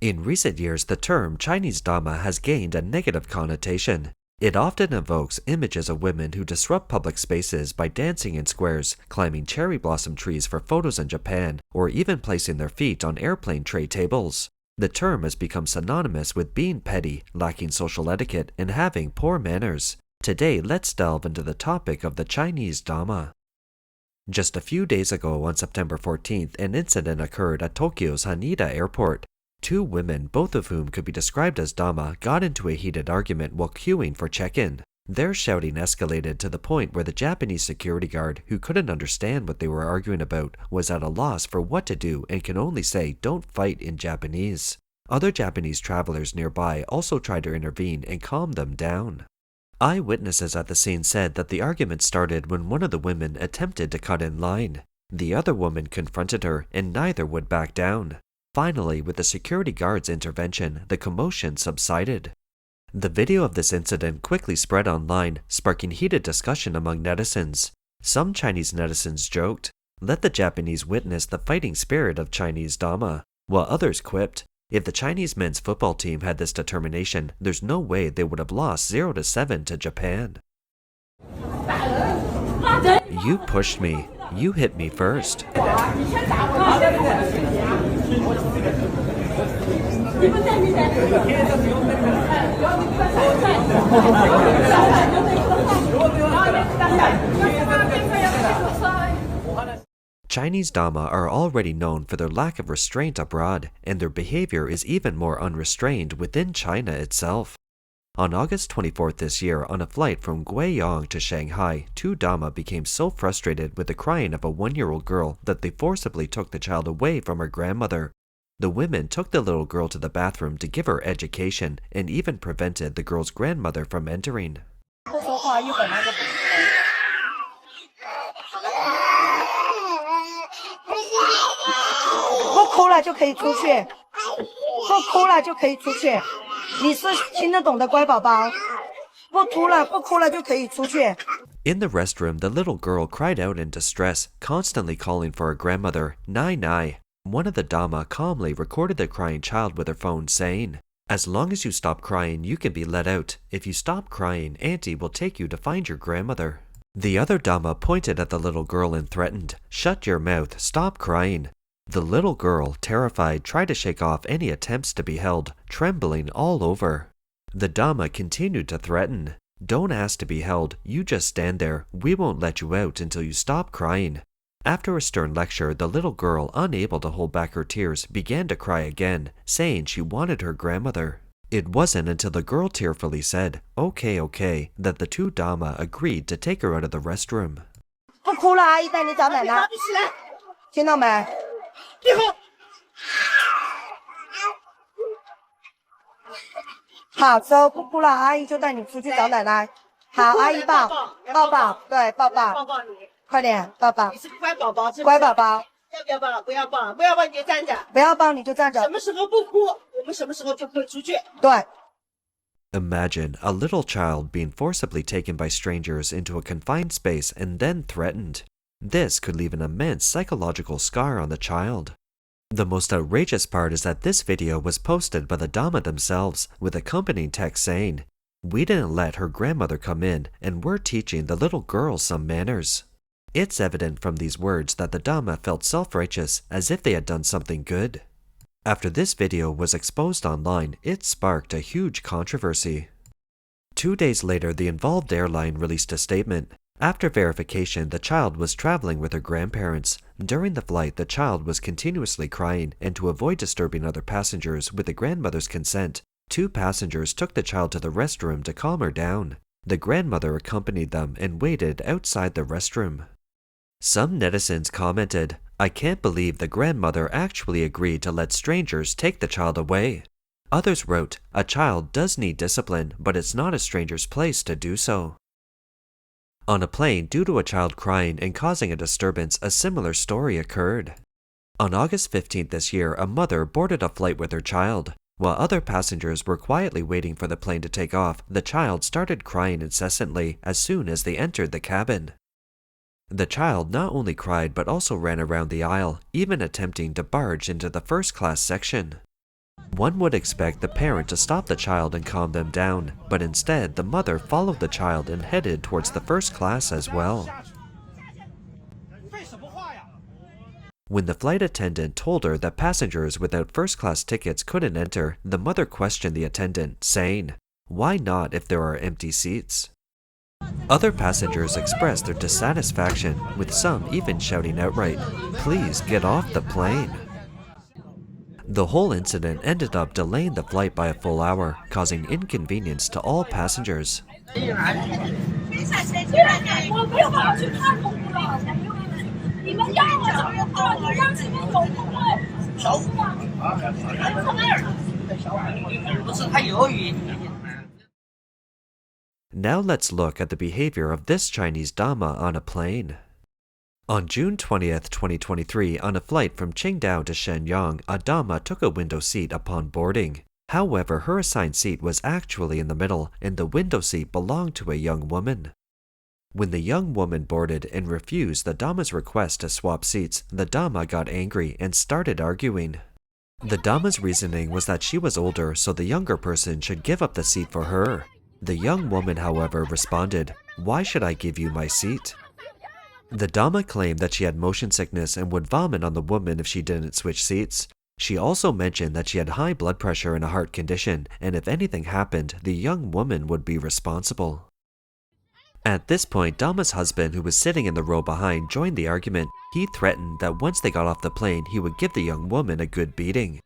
In recent years, the term Chinese Dama has gained a negative connotation. It often evokes images of women who disrupt public spaces by dancing in squares, climbing cherry blossom trees for photos in Japan, or even placing their feet on airplane tray tables. The term has become synonymous with being petty, lacking social etiquette, and having poor manners. Today, let's delve into the topic of the Chinese Dama. Just a few days ago, on September 14th, an incident occurred at Tokyo's Haneda Airport. Two women, both of whom could be described as Dama, got into a heated argument while queuing for check-in. Their shouting escalated to the point where the Japanese security guard, who couldn't understand what they were arguing about, was at a loss for what to do and can only say, "Don't fight" in Japanese. Other Japanese travelers nearby also tried to intervene and calm them down. Eyewitnesses at the scene said that the argument started when one of the women attempted to cut in line. The other woman confronted her, and neither would back down. Finally, with the security guard's intervention, the commotion subsided. The video of this incident quickly spread online, sparking heated discussion among netizens. Some Chinese netizens joked, "Let the Japanese witness the fighting spirit of Chinese Dama," while others quipped, "If the Chinese men's football team had this determination, there's no way they would have lost 0-7 to Japan." You pushed me. You hit me first. Chinese Dama are already known for their lack of restraint abroad, and their behavior is even more unrestrained within China itself. On August 24th this year, on a flight from Guiyang to Shanghai, two Dama became so frustrated with the crying of a 1-year-old girl that they forcibly took the child away from her grandmother. The women took the little girl to the bathroom to give her education and even prevented the girl's grandmother from entering. 不哭了就可以出去，不哭了就可以出去。你是听得懂的乖宝宝，不哭了就可以出去。 In the restroom, the little girl cried out in distress, constantly calling for her grandmother, "Nai Nai." One of the Dama calmly recorded the crying child with her phone, saying, "As long as you stop crying, you can be let out. If you stop crying, Auntie will take you to find your grandmother." The other Dama pointed at the little girl and threatened, "Shut your mouth, stop crying." The little girl, terrified, tried to shake off any attempts to be held, trembling all over. The Dama continued to threaten, "Don't ask to be held, you just stand there. We won't let you out until you stop crying." After a stern lecture, the little girl, unable to hold back her tears, began to cry again, saying she wanted her grandmother. It wasn't until the girl tearfully said, "Okay, okay," that the two Dama agreed to take her out of the restroom. 不哭了，阿姨带你找奶奶，听到没？ 好，之后不哭了，阿姨就带你出去找奶奶。好，阿姨抱，抱抱，对，抱抱，抱抱你，快点，抱抱。你是乖宝宝，乖宝宝。要不要抱？不要抱，不要抱你就站着。不要抱你就站着。什么时候不哭，我们什么时候就可以出去。对。 Imagine a little child being forcibly taken by strangers into a confined space and then threatened. This could leave an immense psychological scar on the child. The most outrageous part is that this video was posted by the Dama themselves with accompanying text saying, "We didn't let her grandmother come in, and we're teaching the little girl some manners." It's evident from these words that the Dama felt self-righteous, as if they had done something good. After this video was exposed online, it sparked a huge controversy. 2 days later, the involved airline released a statement. After verification, the child was traveling with her grandparents. During the flight, the child was continuously crying, and to avoid disturbing other passengers with the grandmother's consent, 2 passengers took the child to the restroom to calm her down. The grandmother accompanied them and waited outside the restroom. Some netizens commented, "I can't believe the grandmother actually agreed to let strangers take the child away." Others wrote, "A child does need discipline, but it's not a stranger's place to do so." On a plane, due to a child crying and causing a disturbance, a similar story occurred. On August 15th this year, a mother boarded a flight with her child. While other passengers were quietly waiting for the plane to take off, the child started crying incessantly as soon as they entered the cabin. The child not only cried but also ran around the aisle, even attempting to barge into the first-class section. One would expect the parent to stop the child and calm them down, but instead the mother followed the child and headed towards the first class as well. When the flight attendant told her that passengers without first-class tickets couldn't enter, the mother questioned the attendant, saying, "Why not if there are empty seats?" Other passengers expressed their dissatisfaction, with some even shouting outright, "Please get off the plane." The whole incident ended up delaying the flight by a full hour, causing inconvenience to all passengers. Now let's look at the behavior of this Chinese Dama on a plane. On June 20th, 2023, on a flight from Qingdao to Shenyang, a Dama took a window seat upon boarding. However, her assigned seat was actually in the middle, and the window seat belonged to a young woman. When the young woman boarded and refused the Dama's request to swap seats, the Dama got angry and started arguing. The Dama's reasoning was that she was older, so the younger person should give up the seat for her. The young woman, however, responded, "Why should I give you my seat?" The Dama claimed that she had motion sickness and would vomit on the woman if she didn't switch seats. She also mentioned that she had high blood pressure and a heart condition, and if anything happened, the young woman would be responsible. At this point, Dama's husband, who was sitting in the row behind, joined the argument. He threatened that once they got off the plane, he would give the young woman a good beating.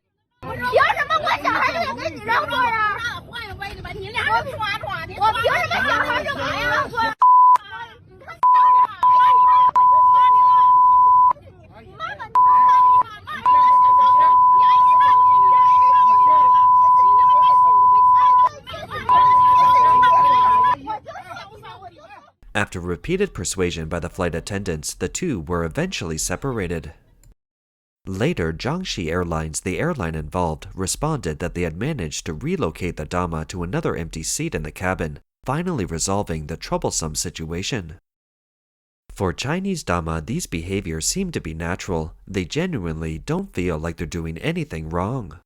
After repeated persuasion by the flight attendants, the two were eventually separated. Later, Jiangxi Airlines, the airline involved, responded that they had managed to relocate the Dama to another empty seat in the cabin, finally resolving the troublesome situation. For Chinese Dama, these behaviors seem to be natural. They genuinely don't feel like they're doing anything wrong.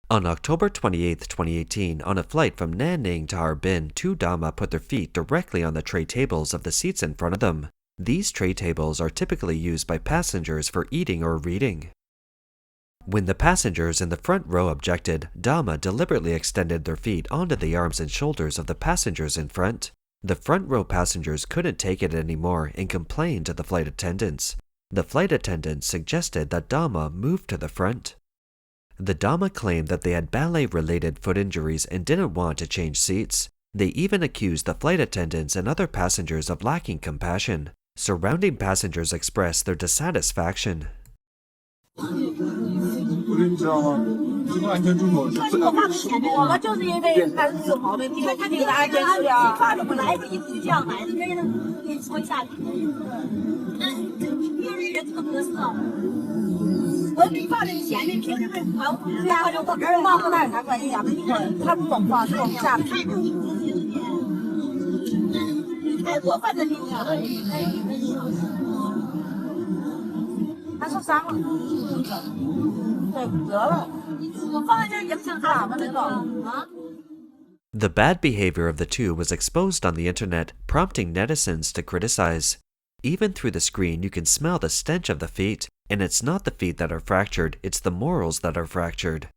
On October 28, 2018, on a flight from Nanning to Harbin, two Dama put their feet directly on the tray tables of the seats in front of them. These tray tables are typically used by passengers for eating or reading. When the passengers in the front row objected, Dama deliberately extended their feet onto the arms and shoulders of the passengers in front. The front row passengers couldn't take it anymore and complained to the flight attendants. The flight attendants suggested that Dama move to the front. The Dama claimed that they had ballet-related foot injuries and didn't want to change seats. They even accused the flight attendants and other passengers of lacking compassion. Surrounding passengers expressed their dissatisfaction. The bad behavior of the two was exposed on the internet, prompting netizens to criticize. Even through the screen, you can smell the stench of the feet, and it's not the feet that are fractured, it's the morals that are fractured.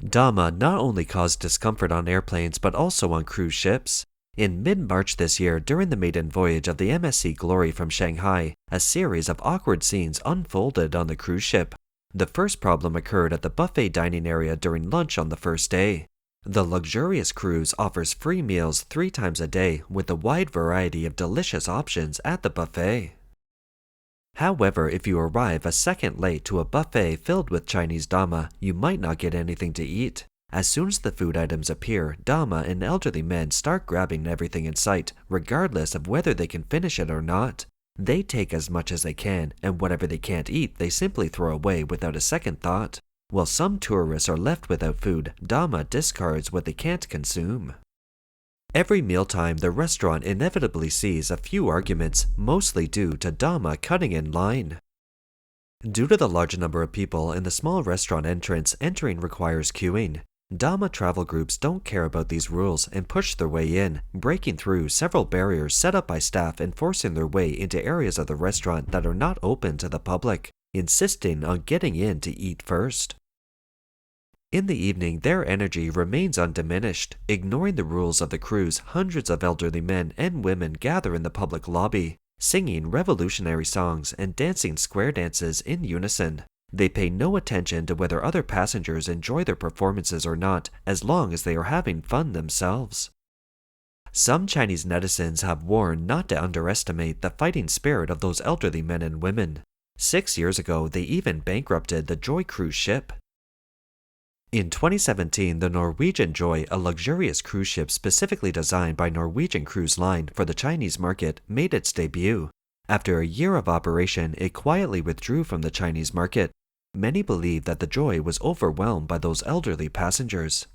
Dama not only caused discomfort on airplanes but also on cruise ships. In mid-March this year, during the maiden voyage of the MSC Glory from Shanghai, a series of awkward scenes unfolded on the cruise ship. The first problem occurred at the buffet dining area during lunch on the first day. The luxurious cruise offers free meals 3 times a day with a wide variety of delicious options at the buffet. However, if you arrive a second late to a buffet filled with Chinese Dama, you might not get anything to eat. As soon as the food items appear, Dama and elderly men start grabbing everything in sight, regardless of whether they can finish it or not. They take as much as they can, and whatever they can't eat, they simply throw away without a second thought. While some tourists are left without food, Dama discards what they can't consume. Every mealtime, the restaurant inevitably sees a few arguments, mostly due to Dama cutting in line. Due to the large number of people in the small restaurant entrance, entering requires queuing. Dama travel groups don't care about these rules and push their way in, breaking through several barriers set up by staff and forcing their way into areas of the restaurant that are not open to the public, insisting on getting in to eat first. In the evening, their energy remains undiminished. Ignoring the rules of the cruise, hundreds of elderly men and women gather in the public lobby, singing revolutionary songs and dancing square dances in unison. They pay no attention to whether other passengers enjoy their performances or not, as long as they are having fun themselves. Some Chinese netizens have warned not to underestimate the fighting spirit of those elderly men and women. 6 years ago, they even bankrupted the Joy cruise ship. In 2017, the Norwegian Joy, a luxurious cruise ship specifically designed by Norwegian Cruise Line for the Chinese market, made its debut. After a year of operation, it quietly withdrew from the Chinese market. Many believe that the Joy was overwhelmed by those elderly passengers.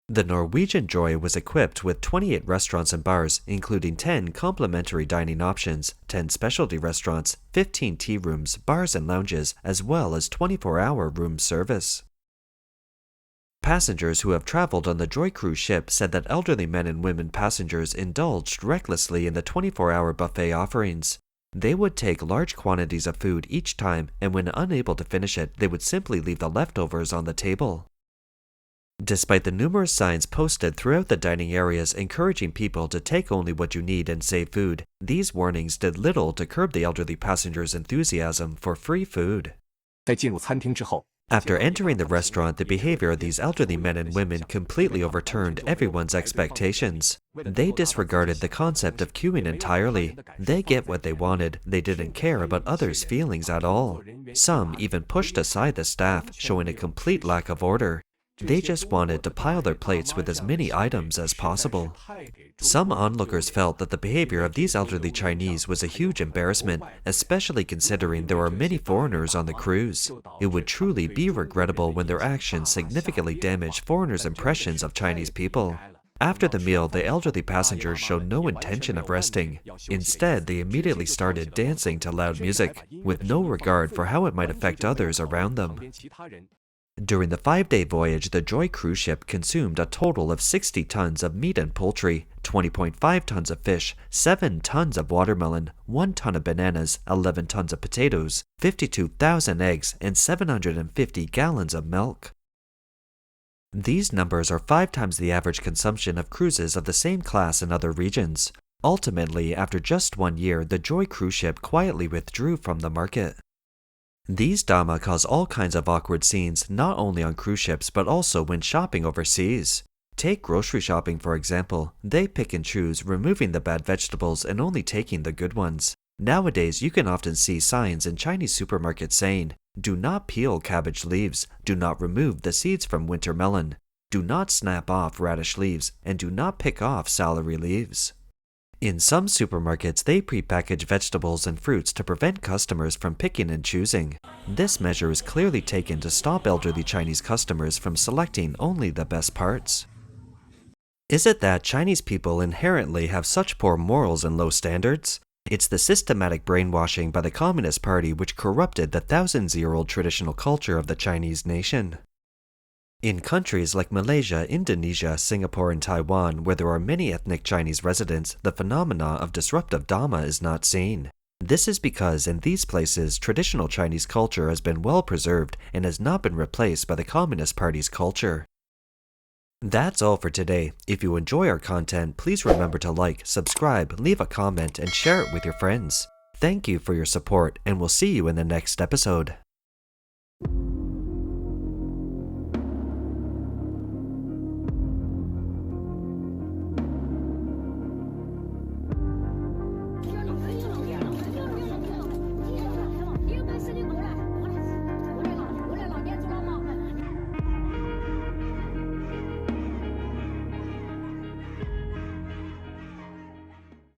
The Norwegian Joy was equipped with 28 restaurants and bars, including 10 complimentary dining options, 10 specialty restaurants, 15 tea rooms, bars and lounges, as well as 24-hour room service. Passengers who have traveled on the Joy cruise ship said that elderly men and women passengers indulged recklessly in the 24-hour buffet offerings. They would take large quantities of food each time, and when unable to finish it, they would simply leave the leftovers on the table. Despite the numerous signs posted throughout the dining areas encouraging people to take only what you need and save food, these warnings did little to curb the elderly passengers' enthusiasm for free food. 在进入餐厅之后， After entering the restaurant, the behavior of these elderly men and women completely overturned everyone's expectations. They disregarded the concept of queuing entirely. They get what they wanted. They didn't care about others' feelings at all. Some even pushed aside the staff, showing a complete lack of order. They just wanted to pile their plates with as many items as possible. Some onlookers felt that the behavior of these elderly Chinese was a huge embarrassment, especially considering there are many foreigners on the cruise. It would truly be regrettable when their actions significantly damaged foreigners' impressions of Chinese people. After the meal, the elderly passengers showed no intention of resting. Instead, they immediately started dancing to loud music, with no regard for how it might affect others around them. During the 5-day voyage, the Joy cruise ship consumed a total of 60 tons of meat and poultry, 20.5 tons of fish, 7 tons of watermelon, 1 ton of bananas, 11 tons of potatoes, 52,000 eggs, and 750 gallons of milk. These numbers are 5 times the average consumption of cruises of the same class in other regions. Ultimately, after just 1 year, the Joy cruise ship quietly withdrew from the market. These Dama cause all kinds of awkward scenes not only on cruise ships but also when shopping overseas. Take grocery shopping for example. They pick and choose, removing the bad vegetables and only taking the good ones. Nowadays, you can often see signs in Chinese supermarkets saying, "Do not peel cabbage leaves, do not remove the seeds from winter melon, do not snap off radish leaves, and do not pick off celery leaves." In some supermarkets, they prepackage vegetables and fruits to prevent customers from picking and choosing. This measure is clearly taken to stop elderly Chinese customers from selecting only the best parts. Is it that Chinese people inherently have such poor morals and low standards? It's the systematic brainwashing by the Communist Party which corrupted the thousands-year-old traditional culture of the Chinese nation. In countries like Malaysia, Indonesia, Singapore, and Taiwan, where there are many ethnic Chinese residents, the phenomena of disruptive Dama is not seen. This is because in these places, traditional Chinese culture has been well preserved and has not been replaced by the Communist Party's culture. That's all for today. If you enjoy our content, please remember to like, subscribe, leave a comment, and share it with your friends. Thank you for your support, and we'll see you in the next episode.